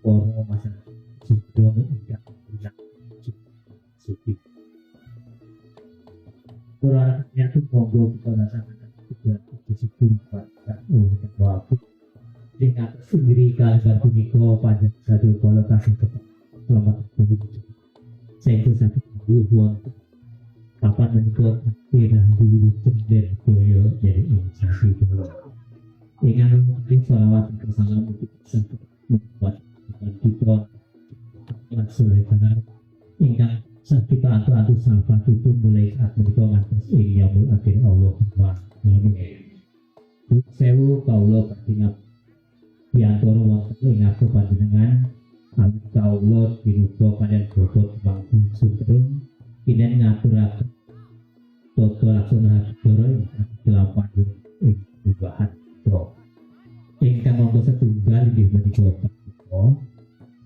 Poro masyarakat Jogja ingkang bilang suci. Para rakyat monggo kita rasakan juga disebut pada unik waktu dengan sendiri kalian punika pada satu pola kasih selamat berhubung. Saya itu satu hubungan kapan menikah tidak dulu cender koyo dari inisiasi dulu. Dengan memberi salawat dan salam untuk satu membuat kita langsung karena ingkang kita atu sahabat itu mulai saat menikah ngantos ing yaumul akhir Allah Subhanahu. Sewu kaulo katingal diantara wonten ing aku panjenengan alih kaulo dinuga kalian bobot bangku sutrung kinen ngaturaken toto laksana doro ing delapan ing perubahan to ingkang monggo setunggal inggih menika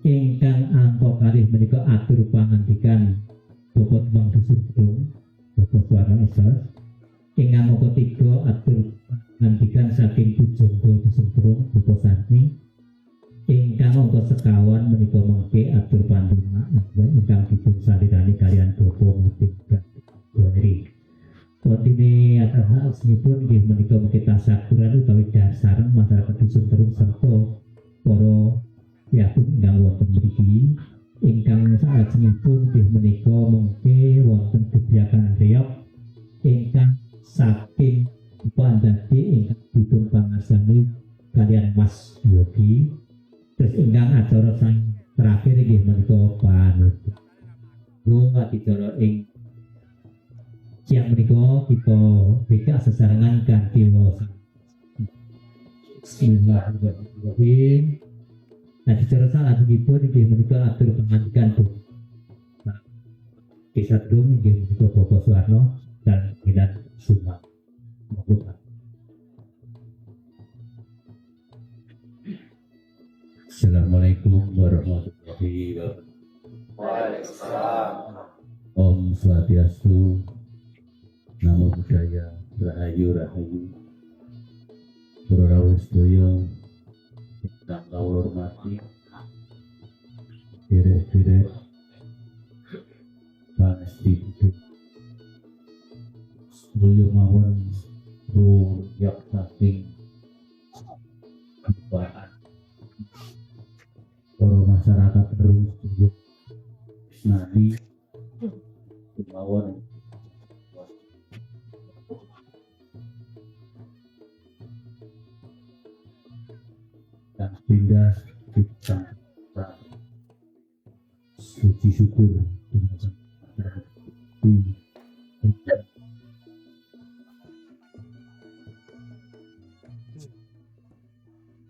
ingkang angka kalih menika atur pangandikan bobot bangku sutrung bobot warna esos ingkang monggo tiga atur pangandikan saking pujangga sutrung bobot santri ingkang angka sekawan menika mengke atur panduma ingkang dipun salirani kalian bapa muting Gondri. Kontine atas hal meskipun nggih menika mengke tasakuran utawi dasar masyarakat dusun terus serta para yakun ingkang wonten mriki ingkang salajengipun nggih menika mengke wonten kebijakan reok ingkang saking pandhati ingkang dipun pangarsani kalian Mas Yogi. Terus ingkang acara sang terakhir nggih menika panutup. Gua acara ing siang menika kita beda sesarengan kanthi wawasan. Bismillahirrahmanirrahim. Nah, acara salajengipun nggih menika atur pengantikan tuh. Nah, kisah drum nggih menika Bapak Suwarno dan Midan Suma. Monggo. Assalamualaikum warahmatullahi wabarakatuh. Waalaikumsalam. Om Swastiastu, Namo Buddhaya, Rahayu Rahayu. Para rawuh sedaya ingkang kawula hormati, derek-derek pangesti sedaya mawon ruyak saking kebahan para masyarakat terus nadi kemauan dan pindah kita suci syukur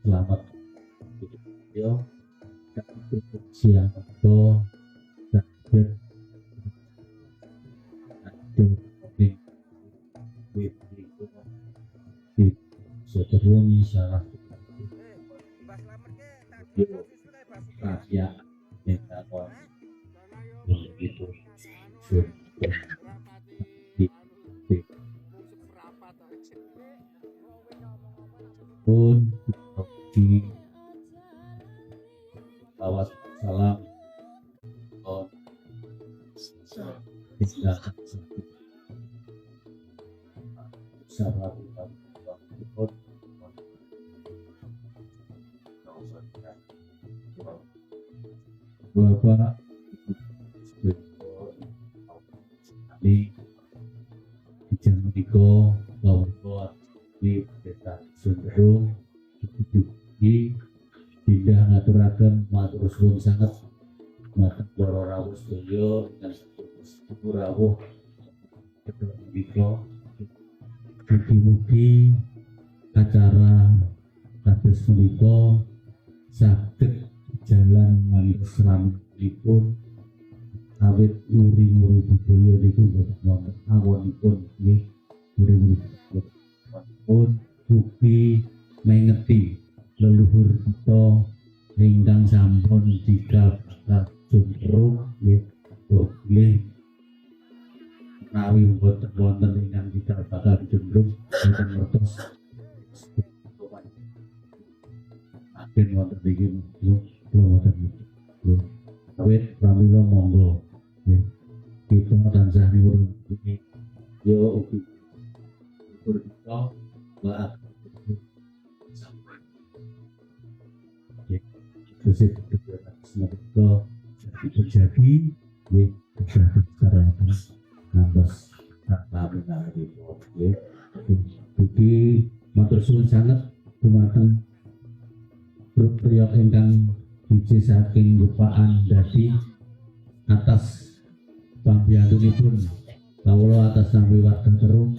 selamat yo siang itu terakhir di seterung salah rahasia yang takon begitu pun di bawah salam Bapak di Ijang Diko Lawan di Desa Sundero di pindah ngaturaken matur suwun sanget dhateng para rawuh sedaya ingkang sampun rawuh kedhok menika. Mugi-mugi acara kados menika saged jalan manus rampipun awit uri-uri budaya niku wonten awonipun nggih uri-uri pun ugi mengeti leluhur kita ingkang sampun dikabakar jumruh nggih menawi boten wonten ingkang dikabakar jumruh boten ngertos agen wonten iki kula wonten nggih awit pramila monggo nggih kita tansah nyuwun yo ugi kita wa Joseph semoga terjadi terjadi secara ngantos kami ugi matur suwun sanget dumateng grup priok ingkang biji saking rupaan dadi atas pambiyantunipun kawula atas nami warga Terung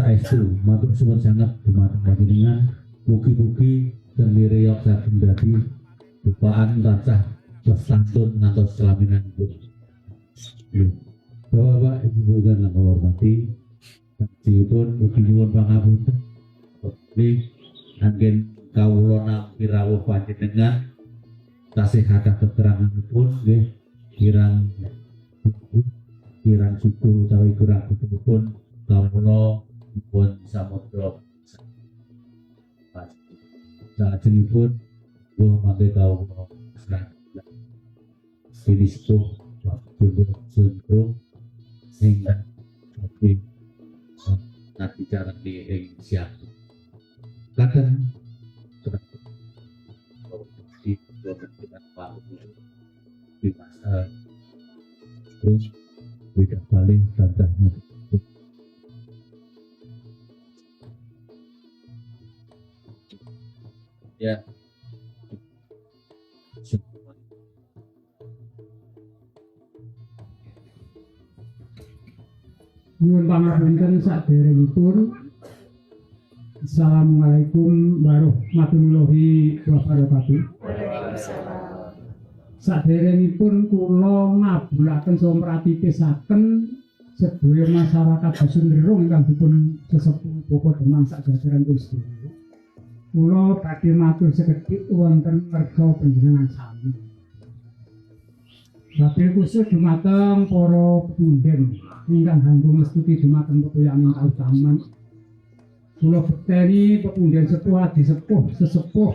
saestu matur suwun sanget dumateng panjenengan mugi-mugi demi riok saking dadi rupaan tansah lestantun ngantos kelaminanipun. Bapak Ibu dan yang hormati, sanesipun mugi nyuwun pangapunten nggih anggen kawula nampi rawuh panjenengan tasih kathah keteranganipun nggih kirang suku utawi kirang kutipun kawula pun samudra salajengipun kula mangke kawula ini sepuh waktu cenderung ingkang dadi nanti cara di Indonesia kadang di dengan Pak di masa terus tidak paling tantangnya ya Nyuwun pangapunten saderengipun. Assalamualaikum warahmatullahi wabarakatuh. Saderengipun kula ngabulaken saha mratitisaken sedaya masyarakat Dusun Derung ingkang dipun sesepuh Bapak Demang sajadaran Gusti. Kula badhe matur sekedhik wonten merga panjenengan sami. Wabil khusus dumateng para punden ingkang hanggung mestuti dumateng pepoyangan kautaman. Kula bekteni pepunden sepuh adi sesepuh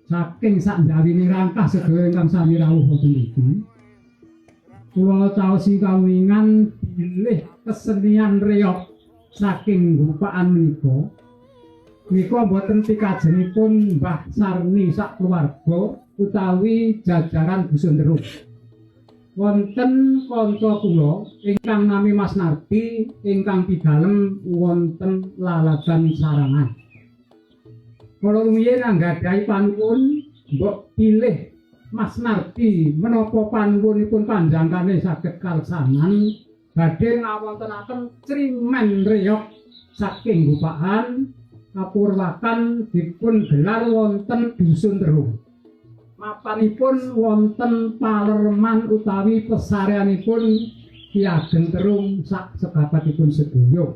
saking sakndawini rangkah sedaya ingkang sami rawuh wonten mriki. Kula caosi kawingan bilih kesenian reog saking rupaan menika. Menika boten pikajengipun Mbah Sarni sak keluarga utawi jajaran Dusun Derung. Wonten kanca kula ingkang nami Mas Nardi ingkang pidalem wonten lalagan Sarangan. Kula rumiyin anggadhahi panuwun mbok pilih Mas Nardi menapa panuwunipun panjangkane saged kalsanan badhe ngawontenaken crimen reog saking Gupahan kapurwakan dipun gelar wonten Dusun Derung. Mapanipun wonten Palerman utawi pesareanipun Ki Ageng Terung sak sebabatipun sedaya.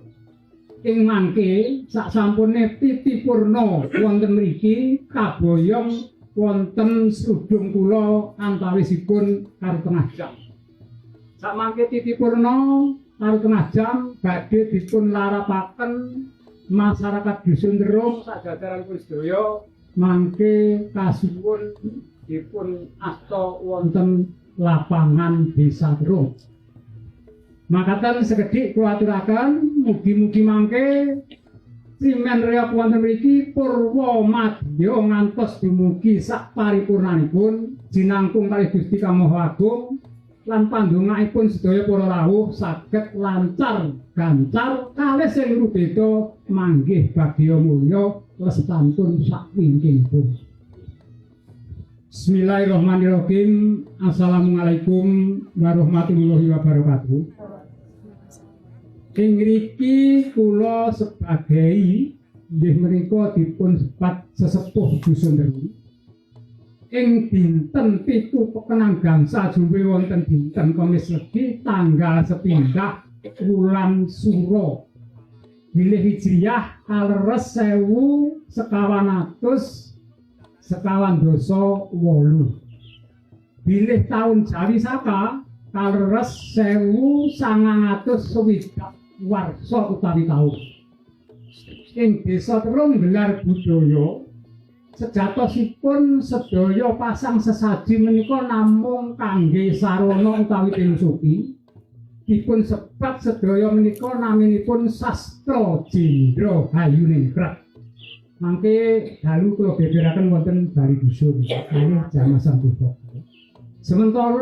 Ing mangke sak sampune Titi Purna wonten mriki kaboyong wonten sludung kula antawisipun karo tengah jam. Sak mangke Titi Purna karo tengah jam badhe dipun larapaken masyarakat Dusun Derung sajadaranipun sedaya mangke kasuwun dipun asta wonten lapangan Desa Derung. Makaten sekedhik kula aturaken mugi-mugi mangke crimen reog wonten mriki purwa madya ngantos dumugi sak paripurnanipun jinangkung kalih Gusti Kang Maha Agung lan pandongaipun sedaya para rawuh saged lancar gancar kalih sing rubeda manggih bagya mulya lestantun sak wingkingipun. Bismillahirrahmanirrahim. Assalamualaikum warahmatullahi wabarakatuh. Ing mriki kula sebagai inggih menika dipun sebat sesepuh dusun Deru. Ing dinten 7 Pekenang Gangsa Jumbe wonten dinten Kamis Legi tanggal 9 wulan Suro. Bilih Hijriyah kaleres 1928. Bilih taun Jawi Saka kaleres 1960 warsa utawi taun. Ing desa Terung gelar budaya sejatosipun sedaya pasang sesaji menika namung kangge sarana utawi tinusuki. Dipun sebat sedaya menika naminipun Sastra Jendra Hayuningrat. Mangke dalu kula beberaken wonten bari dusun kalih jamasan putra.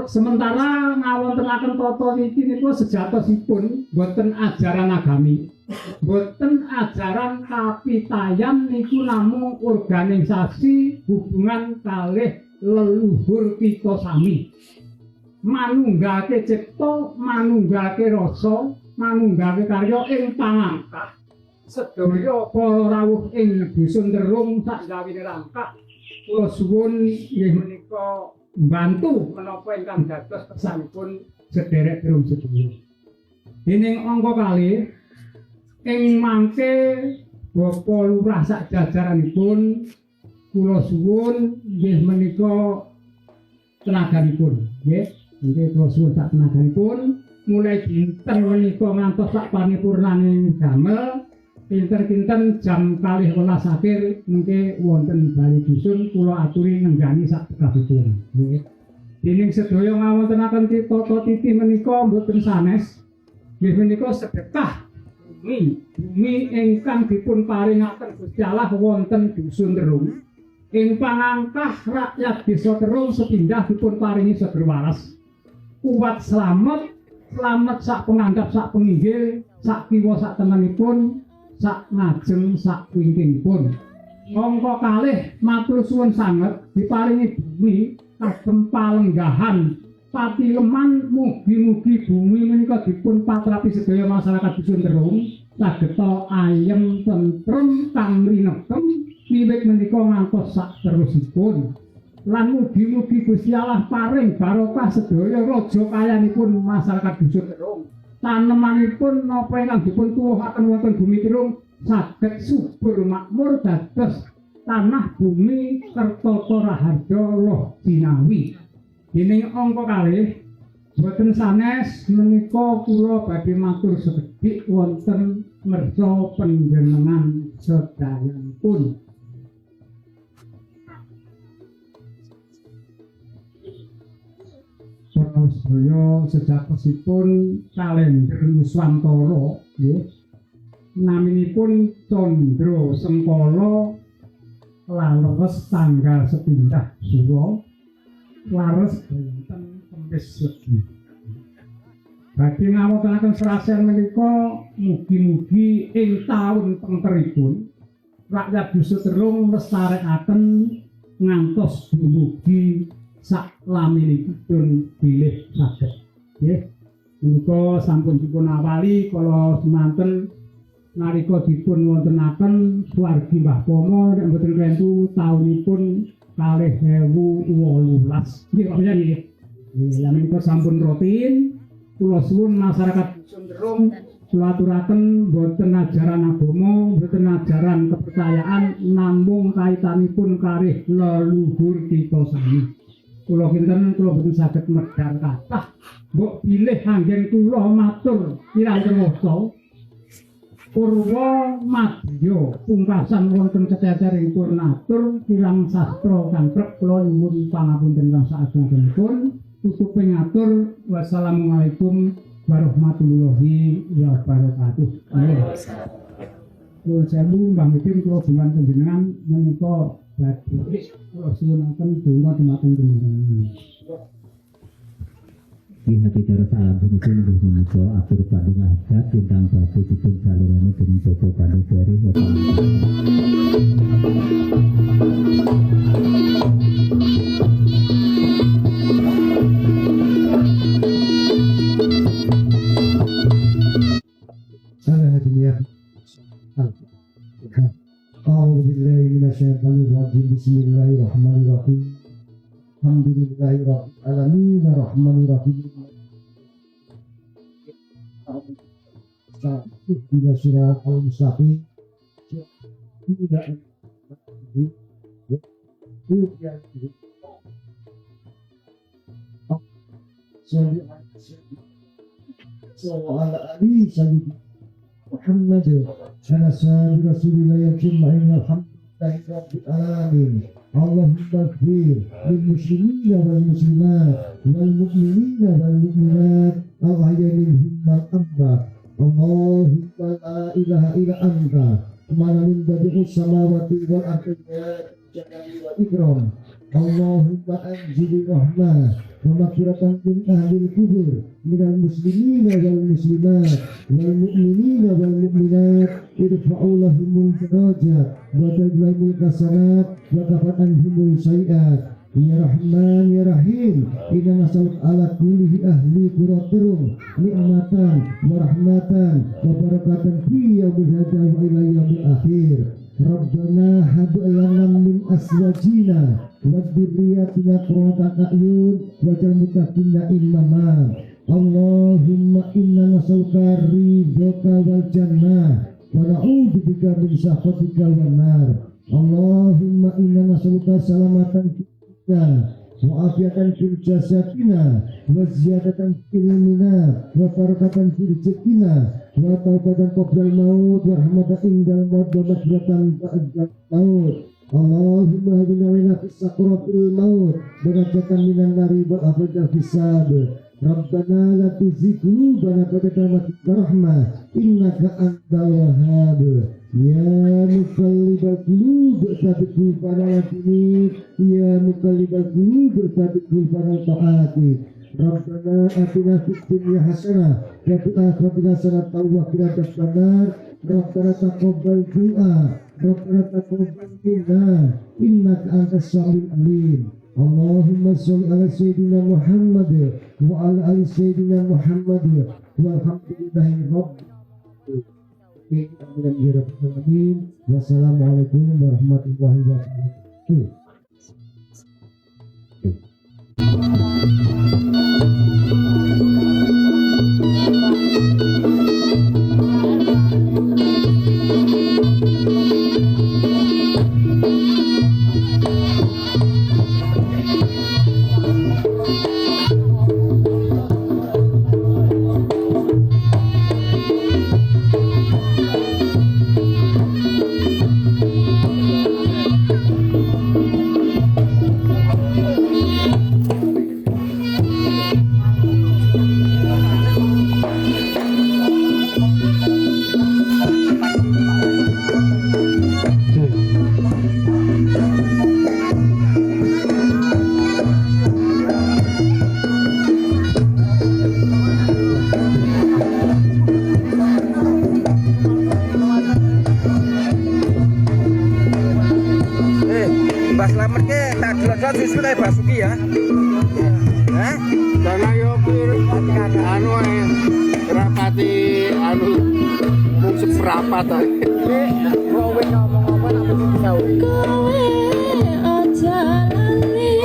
Sementara ngawontenaken tata niki niku sejatosipun boten ajaran agami. Boten ajaran kapitayan niku namung organisasi hubungan kalih leluhur kita sami. Manunggake cipta, manunggake rasa, manunggake karya ing pangangkah. Sedaya para rawuh ing dusun Terung sak gawine rangkak kula suwun inggih menika mbantu menapa ingkang dados pesanipun sederek Terung sedaya. Dening angka kalih ing mangke Bapak Lurah sak jajaranipun kula suwun inggih menika tenaganipun nggih. Nggih kula suwun sak tenaganipun mulai dinten menika ngantos sak paripurnane damel pinter-pinten jam 12 akhir mengke wonten bali dusun kula aturi nenggani sak kabehipun nggih. Dening sedaya ngawontenaken tata titi menika mboten sanes nggih menika sedekah bumi ingkang dipun paringaken Gusti Allah wonten dusun Terung. Ing pangangkah rakyat desa Terung sepindah dipun paringi seger waras. Kuat selamat sak pengandap sak penginggil sak kiwa sak tengenipun sak ngajeng sak wingkingipun. Angka kalih matur suwun sanget diparingi bumi kagem palenggahan pati leman mugi-mugi bumi menika dipun patrapi sedaya masyarakat dusun Terung sageta ayem tentrem kamrinekem wiwit menika ngantos sak terusipun. Lan mugi-mugi Gusti Allah paring barokah sedaya raja kayanipun masyarakat dusun Terung. Tanemanipun napa ingkang dipun tuwuhaken wonten bumi Terung saged subur makmur dados tanah bumi Kertata Raharja Loh Jinawi. Dening angka kalih boten sanes menika kula badhe matur sekedhik wonten ngersa panjenengan sedayanipun. Sedaya sejatosipun kalender Nuswantara nggih naminipun Candra Sengkala lares tanggal 9 Suro lares dinten Kamis Legi. Badhe ngawontenaken serasen menika mugi-mugi ing taun pengkeripun rakyat dusun Terung lestarekaken ngantos dumugi sak laminipun bilih saged nggih menika sampun dipun awali kala semanten nalika dipun wontenaken swargi Mbah Pomo nek mboten klentu taunipun 2018 nggih Pak nggih. Lah menika sampun rutin kula suwun masyarakat dusun Terung sulaturaken boten ajaran agama, boten ajaran kepercayaan namung kaitanipun kalih leluhur kita sami. Kula kinten kula boten saged medhar kathah mbok bilih anggen kula matur kirang wasa Purwa Madya pungkasan wonten kececeripun atur kirang sastra kantrep kula nyuwun pangapunten kang saageng-agengipun tutuping atur wassalamualaikum warahmatullahi wabarakatuh. Kula sewu Mbah Mukim kula bungan panjenengan menika badhe kula suwunaken donga dumateng panjenengan. Di hati terus alam hukum di menika atur pandang adat tentang batu dipun salurane dening Bapak Pandegari Bapak Alhamdulillahirabbil alamin arrahmanir rahim. Bila surah al-mustaqim tidak soal Ali Sayyid Muhammad ala sahabi Rasulillah yakin ma'in alhamdulillahi rabbil alamin. Allahumma ighfir lil muslimina wal muslimat wal mu'minina wal mu'minat al-ahya'i minhum wal amwat. Allahumma la ilaha illa anta malamin badi'us samawati wal ardi jalali wal ikram. Allahumma anzil rahmah wa maghfiratan min ahlil kubur minal muslimina wal muslimat wal mu'minina wal mu'minat irfa'u lahumul darajat wa tajlahumul hasanat wa kafat anhumul sayiat. Ya Rahman ya Rahim, inna nas'aluka ala kulli ahli quratirum ni'matan wa rahmatan wa barakatan fi yaumil hada wa ila yaumil akhir. Rabbana hab lana min aswajina wa dzurriyyatina qurrata a'yun waj'al muttaqina imama. Allahumma inna nas'aluka ridhaka wal jannah wa na'udzubika min sakhatika wan nar. Allahumma inna nas'aluka salamatan wa afiatan fil jasadina wa ziyadatan fil ilmina wa barakatan fil rizqina wa taubatan qoblal maut wa rahmatan indal maut wa maghfiratan ba'dal maut. Allahumma hadina wa inna fis sakratil maut wa najatan minan nari wa afajal hisab. Rabbana la tuzigh qulubana ba'da idh hadaytana rahmah innaka antal wahhab. Ya muqallibal qulub tsabbit qulubana ala ya muqallibal qulub tsabbit qulubana ala taati. Rabbana atina fid dunya hasanah wa fil akhirati hasanah wa qina adzabannar. Rabbana taqabbal du'a Rabbana taqabbal minna innaka antas samiul alim. Allahumma sholli ala sayyidina Muhammad wa ala ali sayyidina Muhammad walhamdulillahi rabbil alamin. Wassalamualaikum warahmatullahi wabarakatuh. Mbak Slamet ke tak delok justru kayak Basuki ya. Hah? Karena yo anu ae rapati anu mung seprapat ae. Kowe ngomong apa nanti tahu. Kowe aja lali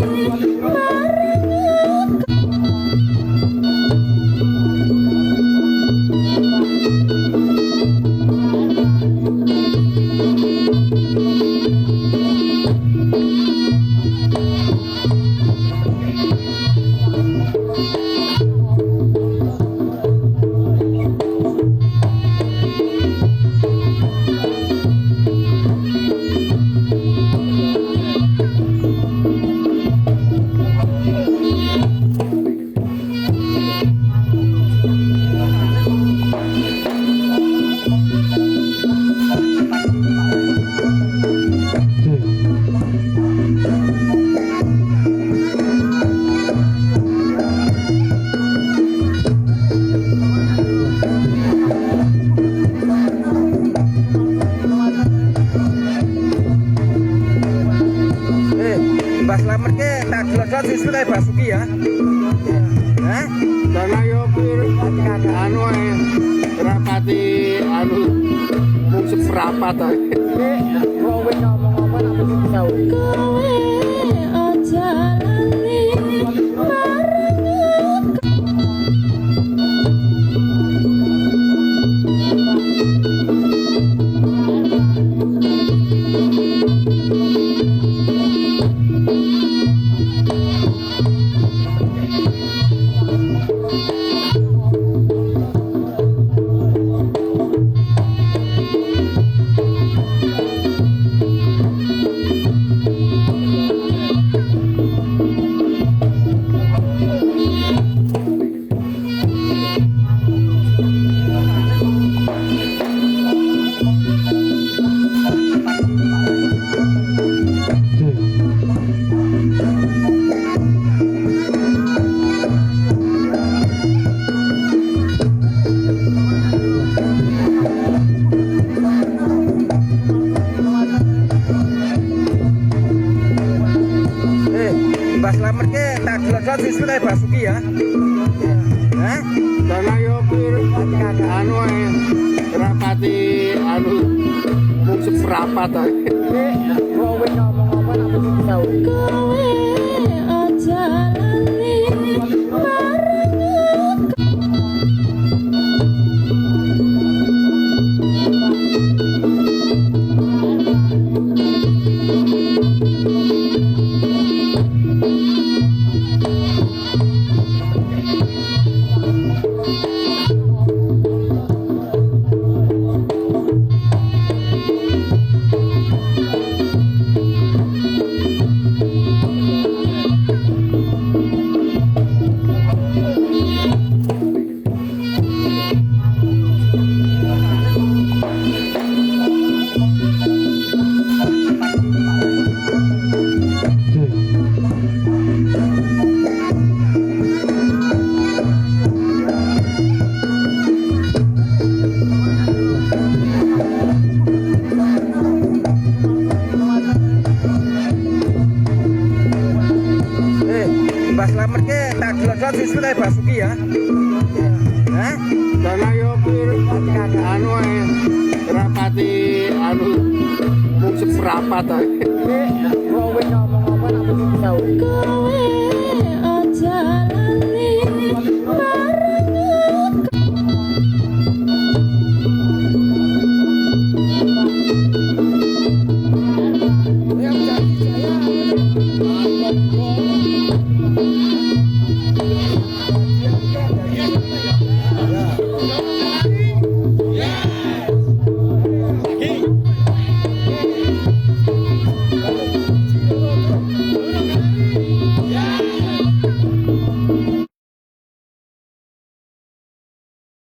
Mbak Slamet ke tak delok justru kayak Basuki ya. Hah? Karena yo anu ae rapati anu mung seprapat ae. Kowe ngomong apa nanti tahu. Kowe aja lali disebut kayak Basuki ya. Hah? Dan ayo pir anu ae rapati anu mung seprapat ae. Kowe ngomong apa apa bisa kowe aja lali bareng Mbah Slamet ke tak delok disebut kayak Basuki ya. Hah? Dan ayo pir anu ae rapati anu mung seprapat ae. kowe ngomong apa bisa kowe